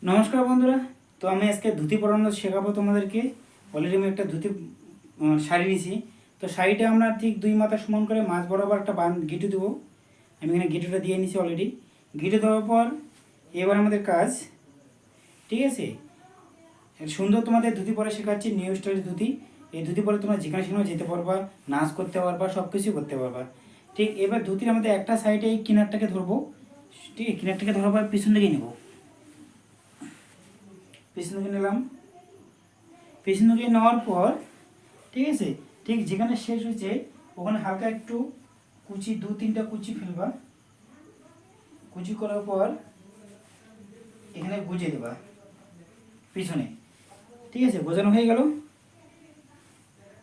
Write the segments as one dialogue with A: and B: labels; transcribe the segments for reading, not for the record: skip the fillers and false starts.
A: নমস্কার বন্ধুরা। তো আমি আজকে ধুতি পরানো শেখাবো তোমাদেরকে। অলরেডি আমি একটা ধুতি শাড়ি নিয়েছি। তো শাড়িটা আমরা ঠিক 2 মাথা সমান করে মাঝ বরাবর একটা গিটু দেবো। আমি এখানে গিটুটা দিয়ে নিয়েছি অলরেডি। গিটু দেওয়ার পর এবার আমাদের কাজ, ঠিক আছে, সুন্দর তোমাদের ধুতি পরা শেখাচ্ছি, নিউ স্টাইল ধুতি। এই ধুতি পরে তোমরা যেখানে সেখানে যেতে পারবা, নাচ করতে পারবা, সব কিছুই করতে পারবা। ঠিক এবার ধুতির আমাদের একটা সাইডে এই কিনারটাকে ধরবো। ঠিক আছে, কিনারটাকে ধরার পর পিছন দিকে নেবো। পিছন দিকে নিলাম। পিছন দিকে নেওয়ার পর, ঠিক আছে, ঠিক যেখানে শেষ হয়েছে ওখানে হালকা একটু কুচি, 2-3টা কুচি ফেলবা। কুচি করার পর এখানে গুজে দেবা পিছনে। ঠিক আছে, গোজানো হয়ে গেল।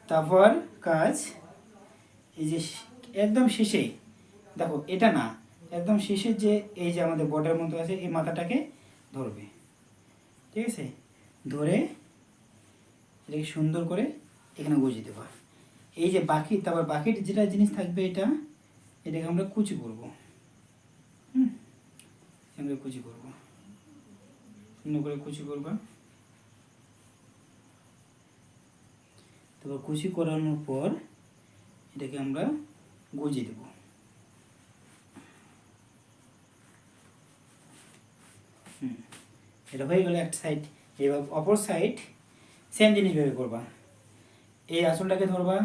A: তারপর কাজ এই যে একদম শেষে দেখো, এটা না, একদম শেষের যে এই যে আমাদের বর্ডার মতো আছে এই মাথাটাকে ধরবে। ঠিক আছে, ধরে এটাকে সুন্দর করে এখানে গুজিয়ে দেবা। এই যে বাকি, তারপর বাকি যেটা জিনিস থাকবে এটাকে আমরা কুচি করব। আমরা কুচি করব, সুন্দর করে কুচি করবা। তারপর কুচি করানোর পর এটাকে আমরা গুজিয়ে দেব। এটা হয়ে গেল একটা সাইড। এবার অপর সাইড সেম জিনিস ভেবে করবা। এই আঁচলটাকে ধরবা,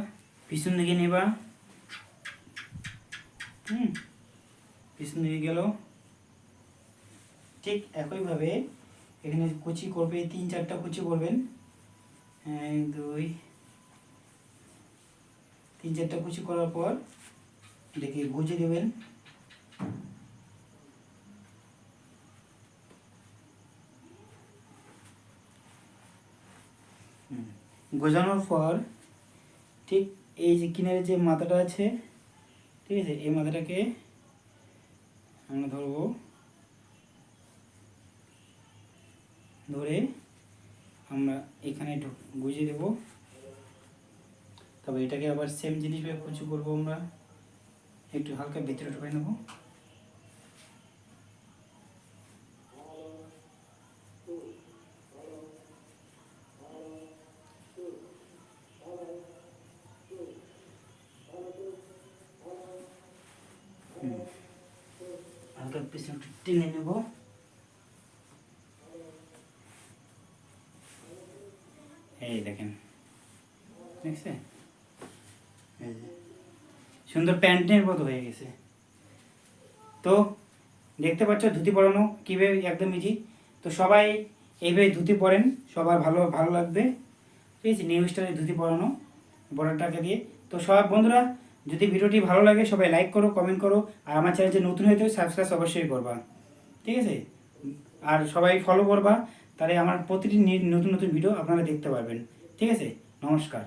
A: পিছন দিকে নেবা। পিছন দিকে গেল। ঠিক একইভাবে এখানে কুচি করবে, 3-4টা কুচি করবেন। 1 2 3-4টা কুচি করার পর এটাকে গুজে দেবেন। গোজানোর পর ঠিক এই যে কিনারে যে মাথাটা আছে, ঠিক আছে, এই মাথাটাকে আমরা ধরবো। ধরে আমরা এখানে গুজিয়ে দেব। তবে এটাকে আবার সেম জিনিসভাবে কুচি করবো। আমরা একটু হালকা ভিতরে ঢুকে নেব। হালকা পিছনে একটু টেনে নেব। এই দেখেন, দেখছে, সুন্দর প্যান্টের মতো হয়ে গেছে। তো দেখতে পাচ্ছ ধুতি পরানো কীভাবে, একদম ইজি। তো সবাই এইভাবে ধুতি পরেন, সবার ভালো ভালো লাগবে। ঠিক আছে, নিউ স্টাইলের ধুতি পরানো বর্ডারটাকে দিয়ে। তো সব বন্ধুরা, যদি ভিডিওটি ভালো লাগে সবাই লাইক করো, কমেন্ট করো, আর আমার চ্যানেল যে নতুন হয়ে থাকে সাবস্ক্রাইব অবশ্যই করবা। ঠিক আছে, আর সবাই ফলো করবা, তাহলে আমার প্রতিটি নতুন নতুন ভিডিও আপনারা দেখতে পারবেন। ঠিক আছে, নমস্কার।